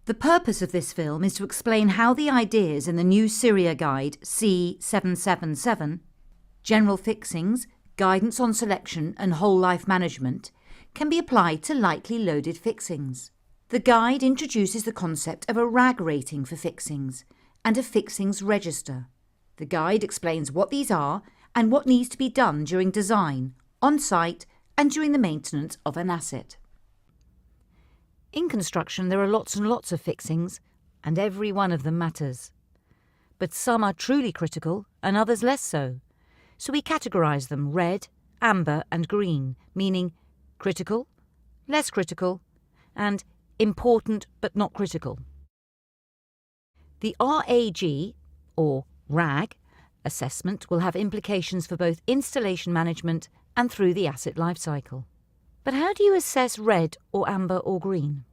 The purpose of this film is to explain how the ideas in the new Syria Guide C777 General Fixings, Guidance on Selection and Whole Life Management can be applied to lightly loaded fixings. The guide introduces the concept of a RAG rating for fixings and a fixings register. The guide explains what these are and what needs to be done during design, on-site and during the maintenance of an asset. In construction there are lots and lots of fixings, and every one of them matters. But some are truly critical and others less so. So we categorise them red, amber and green, meaning critical, less critical and important but not critical. The RAG, or RAG, assessment will have implications for both installation management and through the asset life cycle. But how do you assess red or amber or green?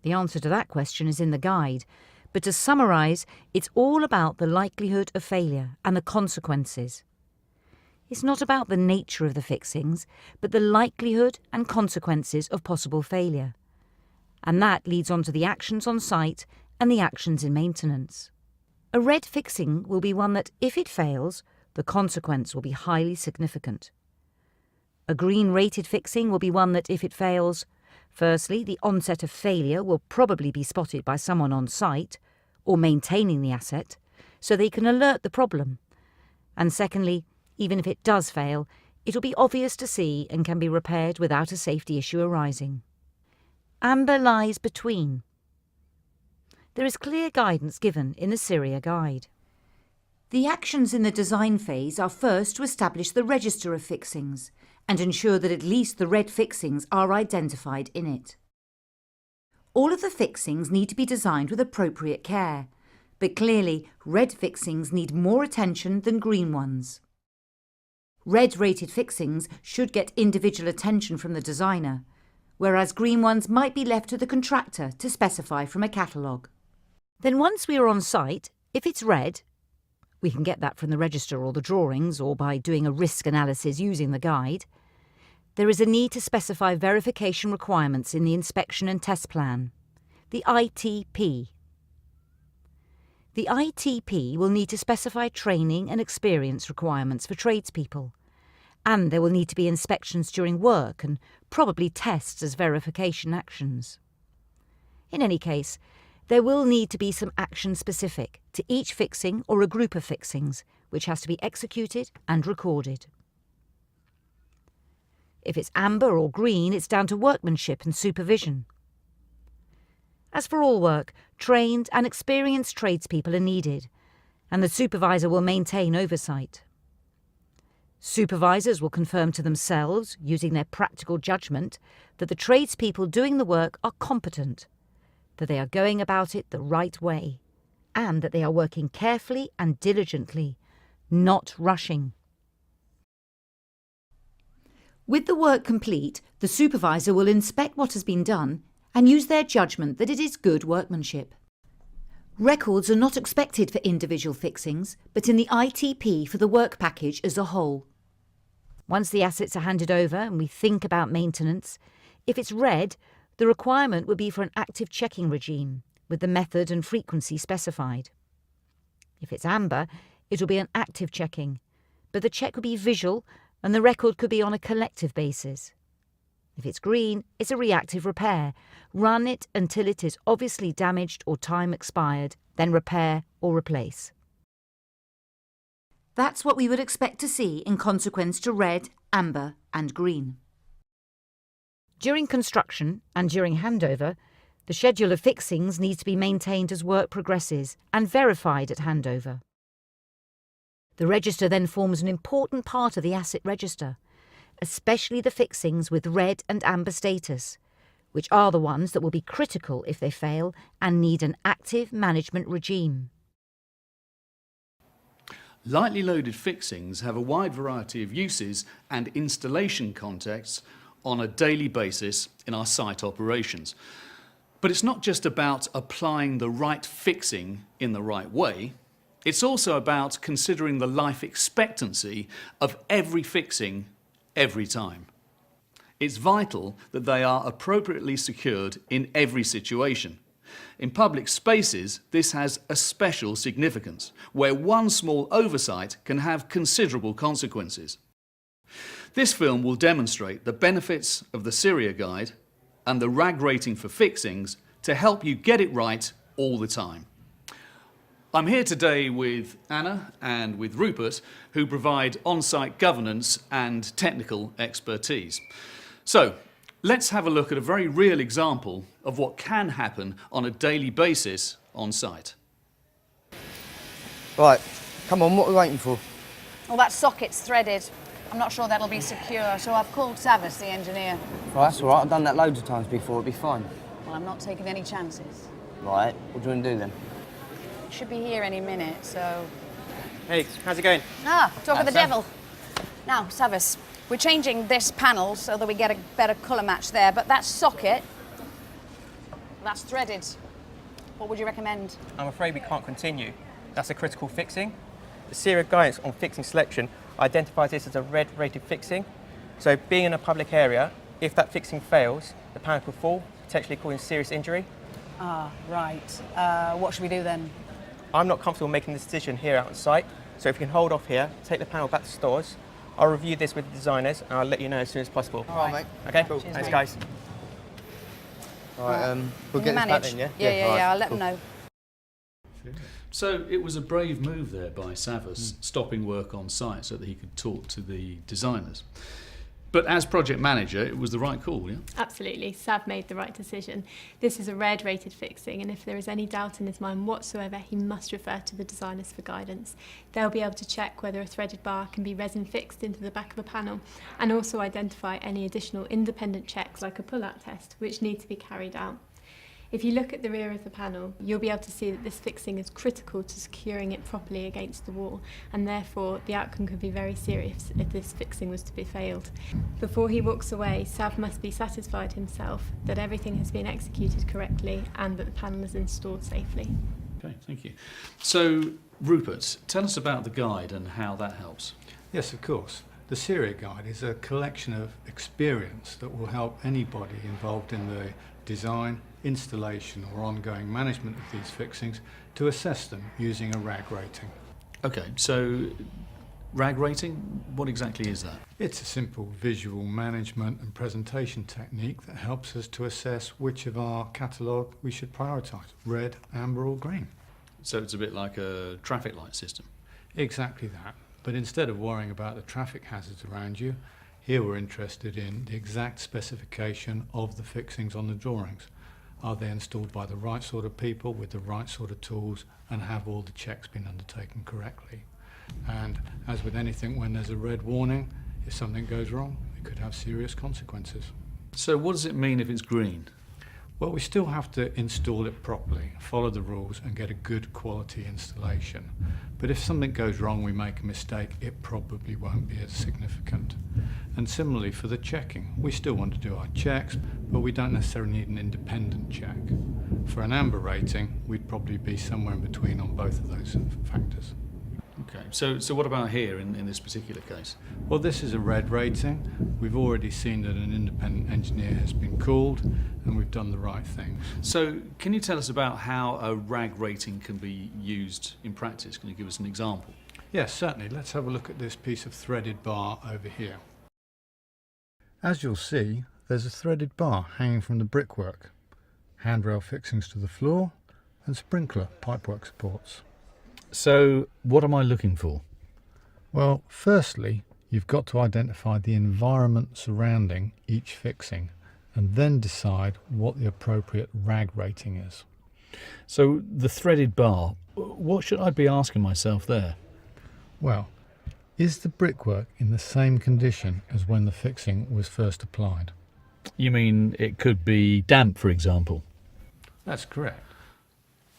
The answer to that question is in the guide, but to summarise, it's all about the likelihood of failure and the consequences. It's not about the nature of the fixings, but the likelihood and consequences of possible failure. And that leads on to the actions on site and the actions in maintenance. A red fixing will be one that, if it fails, the consequence will be highly significant. A green-rated fixing will be one that, if it fails, firstly, the onset of failure will probably be spotted by someone on site or maintaining the asset, so they can alert the problem. And secondly, even if it does fail, it will be obvious to see and can be repaired without a safety issue arising. Amber lies between. There is clear guidance given in the Syria Guide. The actions in the design phase are first to establish the register of fixings and ensure that at least the red fixings are identified in it. All of the fixings need to be designed with appropriate care, but clearly red fixings need more attention than green ones. Red-rated fixings should get individual attention from the designer, whereas green ones might be left to the contractor to specify from a catalogue. Then once we are on site, if it's red, we can get that from the register or the drawings or by doing a risk analysis using the guide, there is a need to specify verification requirements in the inspection and test plan, the ITP. The ITP will need to specify training and experience requirements for tradespeople, and there will need to be inspections during work and probably tests as verification actions. In any case, there will need to be some action specific to each fixing or a group of fixings, which has to be executed and recorded. If it's amber or green, it's down to workmanship and supervision. As for all work, trained and experienced tradespeople are needed, and the supervisor will maintain oversight. Supervisors will confirm to themselves, using their practical judgment, that the tradespeople doing the work are competent, that they are going about it the right way, and that they are working carefully and diligently, not rushing. With the work complete, the supervisor will inspect what has been done and use their judgment that it is good workmanship. Records are not expected for individual fixings, but in the ITP for the work package as a whole. Once the assets are handed over and we think about maintenance, if it's red, the requirement would be for an active checking regime, with the method and frequency specified. If it's amber, it will be an active checking, but the check will be visual and the record could be on a collective basis. If it's green, it's a reactive repair. Run it until it is obviously damaged or time expired, then repair or replace. That's what we would expect to see in consequence to red, amber and green. During construction and during handover, the schedule of fixings needs to be maintained as work progresses and verified at handover. The register then forms an important part of the asset register, especially the fixings with red and amber status, which are the ones that will be critical if they fail and need an active management regime. Lightly loaded fixings have a wide variety of uses and installation contexts on a daily basis in our site operations. But it's not just about applying the right fixing in the right way, it's also about considering the life expectancy of every fixing every time. It's vital that they are appropriately secured in every situation. In public spaces, this has a special significance, where one small oversight can have considerable consequences. This film will demonstrate the benefits of the Syria Guide and the RAG rating for fixings to help you get it right all the time. I'm here today with Anna and with Rupert, who provide on-site governance and technical expertise. So, let's have a look at a very real example of what can happen on a daily basis on site. Right, come on, what are we waiting for? Well, that socket's threaded. I'm not sure that'll be secure, so I've called Savas, the engineer. Right, that's all right, I've done that loads of times before, it'll be fine. Well, I'm not taking any chances. Right, what do you want to do then? Should be here any minute, so... Hey, how's it going? Ah, talk of the Sam. devil. Now, Savas, we're changing this panel so that we get a better colour match there, but that socket, that's threaded. What would you recommend? I'm afraid we can't continue. That's a critical fixing. The Syria guidance on fixing selection identifies this as a red rated fixing. So being in a public area, if that fixing fails, the panel could fall, potentially causing serious injury. Ah, right. What should we do then? I'm not comfortable making the decision here out on site, so if you can hold off here, take the panel back to stores. I'll review this with the designers and I'll let you know as soon as possible. All right, mate. Okay? Cool. Thanks, mate. guys. All right, we'll Can get you this back manage? then, yeah? Yeah, all right, I'll let cool. them know. So it was a brave move there by Savas, stopping work on site so that he could talk to the designers. But as project manager, it was the right call, yeah? Absolutely, Sav made the right decision. This is a red rated fixing, and if there is any doubt in his mind whatsoever, he must refer to the designers for guidance. They'll be able to check whether a threaded bar can be resin fixed into the back of a panel, and also identify any additional independent checks like a pull-out test, which need to be carried out. If you look at the rear of the panel, you'll be able to see that this fixing is critical to securing it properly against the wall, and therefore the outcome could be very serious if this fixing was to be failed. Before he walks away, Sav must be satisfied himself that everything has been executed correctly and that the panel is installed safely. Okay, thank you. So, Rupert, tell us about the guide and how that helps. Yes, of course. The Syria Guide is a collection of experience that will help anybody involved in the design, installation or ongoing management of these fixings to assess them using a RAG rating. Okay, so RAG rating, what exactly is that? It's a simple visual management and presentation technique that helps us to assess which of our catalogue we should prioritise, red, amber or green. So it's a bit like a traffic light system. Exactly that. But instead of worrying about the traffic hazards around you, here we're interested in the exact specification of the fixings on the drawings. Are they installed by the right sort of people with the right sort of tools, and have all the checks been undertaken correctly? And as with anything, when there's a red warning, if something goes wrong, it could have serious consequences. So what does it mean if it's green? Well, we still have to install it properly, follow the rules and get a good quality installation. But if something goes wrong, we make a mistake, it probably won't be as significant. And similarly for the checking, we still want to do our checks, but we don't necessarily need an independent check. For an amber rating, we'd probably be somewhere in between on both of those factors. Okay, so what about here in this particular case? Well, this is a red rating. We've already seen that an independent engineer has been called and we've done the right things. So can you tell us about how a RAG rating can be used in practice? Can you give us an example? Yes, certainly. Let's have a look at this piece of threaded bar over here. As you'll see, there's a threaded bar hanging from the brickwork, handrail fixings to the floor and sprinkler pipework supports. So what am I looking for? Well, firstly, you've got to identify the environment surrounding each fixing and then decide what the appropriate RAG rating is. So the threaded bar, what should I be asking myself there? Well, is the brickwork in the same condition as when the fixing was first applied? You mean it could be damp, for example? That's correct.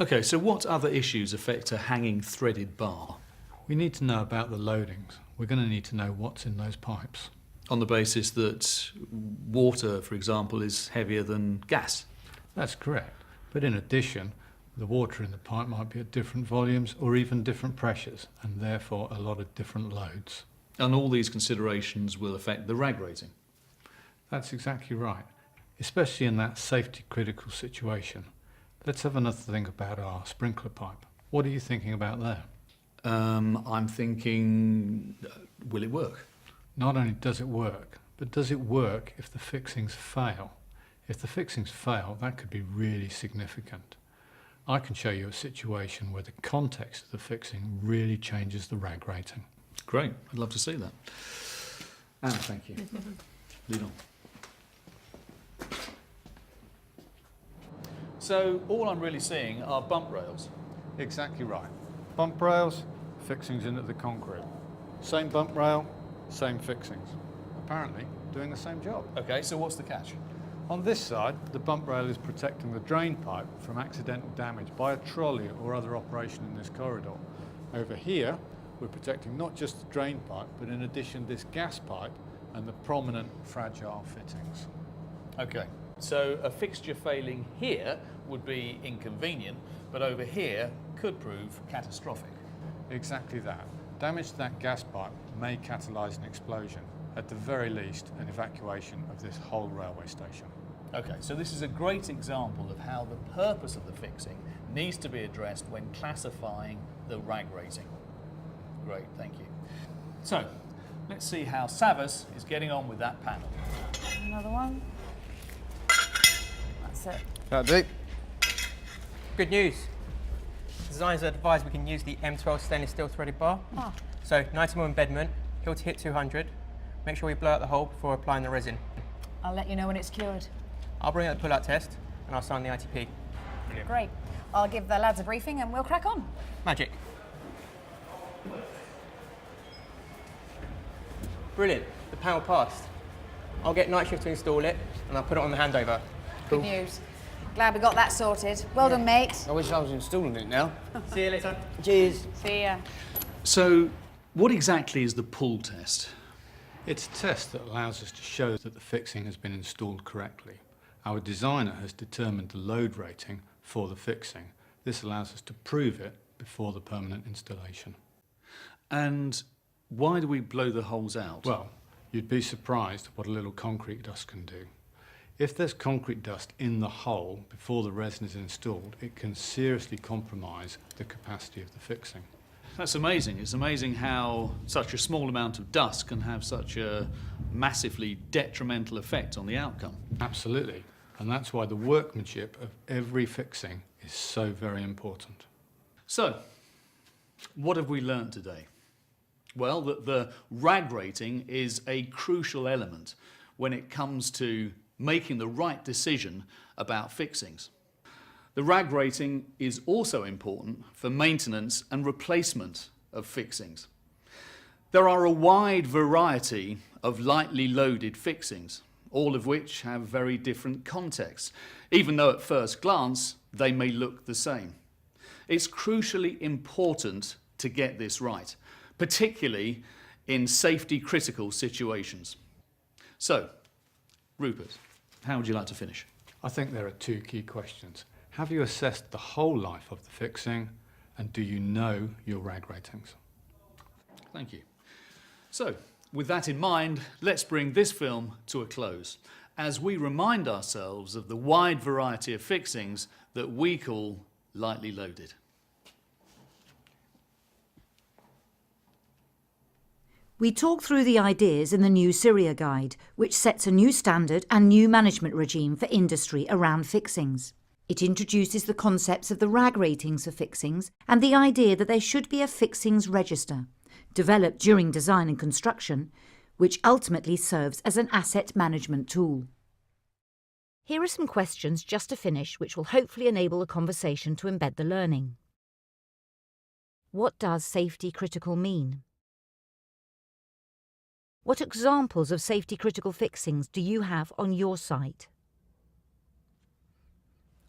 Okay, so what other issues affect a hanging threaded bar? We need to know about the loadings. We're going to need to know what's in those pipes. On the basis that water, for example, is heavier than gas? That's correct. But in addition, the water in the pipe might be at different volumes or even different pressures, and therefore a lot of different loads. And all these considerations will affect the RAG rating? That's exactly right, especially in that safety critical situation. Let's have another think about our sprinkler pipe. What are you thinking about there? I'm thinking, will it work? Not only does it work, but does it work if the fixings fail? If the fixings fail, that could be really significant. I can show you a situation where the context of the fixing really changes the rag rating. Great, I'd love to see that. Anne, thank you. Lead on. So all I'm really seeing are bump rails. Exactly right. Bump rails, fixings into the concrete. Same bump rail, same fixings. Apparently doing the same job. Okay, so what's the catch? On this side, the bump rail is protecting the drain pipe from accidental damage by a trolley or other operation in this corridor. Over here, we're protecting not just the drain pipe, but in addition this gas pipe and the prominent fragile fittings. Okay, so a fixture failing here would be inconvenient, but over here could prove catastrophic. Exactly that. Damage to that gas pipe may catalyse an explosion, at the very least an evacuation of this whole railway station. Okay, so this is a great example of how the purpose of the fixing needs to be addressed when classifying the rag rating. Great, thank you. So, let's see how Savas is getting on with that panel. Another one. That's it. That'll do. Good news. Designers advise we can use the M12 stainless steel threaded bar. Oh. So 90mm embedment, hill to hit 200. Make sure we blow out the hole before applying the resin. I'll let you know when it's cured. I'll bring out the pull-out test and I'll sign the ITP. Brilliant. Great. I'll give the lads a briefing and we'll crack on. Magic. Brilliant. The panel passed. I'll get night shift to install it and I'll put it on the handover. Good news. Glad we got that sorted. Well done, mate. I wish I was installing it now. See you later. Cheers. See ya. So, what exactly is the pull test? It's a test that allows us to show that the fixing has been installed correctly. Our designer has determined the load rating for the fixing. This allows us to prove it before the permanent installation. And why do we blow the holes out? Well, you'd be surprised what a little concrete dust can do. If there's concrete dust in the hole before the resin is installed, it can seriously compromise the capacity of the fixing. That's amazing. It's amazing how such a small amount of dust can have such a massively detrimental effect on the outcome. Absolutely. And that's why the workmanship of every fixing is so very important. So, what have we learned today? Well, that the rag rating is a crucial element when it comes to making the right decision about fixings. The rag rating is also important for maintenance and replacement of fixings. There are a wide variety of lightly loaded fixings, all of which have very different contexts, even though at first glance they may look the same. It's crucially important to get this right, particularly in safety critical situations. So, Rupert, how would you like to finish? I think there are two key questions. Have you assessed the whole life of the fixing, and do you know your rag ratings? Thank you. So, with that in mind, let's bring this film to a close as we remind ourselves of the wide variety of fixings that we call lightly loaded. We talk through the ideas in the new Syria Guide, which sets a new standard and new management regime for industry around fixings. It introduces the concepts of the rag ratings for fixings and the idea that there should be a fixings register, developed during design and construction, which ultimately serves as an asset management tool. Here are some questions just to finish, which will hopefully enable a conversation to embed the learning. What does safety critical mean? What examples of safety critical fixings do you have on your site?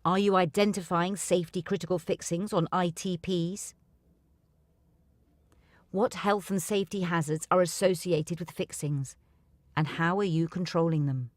Are you identifying safety critical fixings on ITPs? What health and safety hazards are associated with fixings, and how are you controlling them?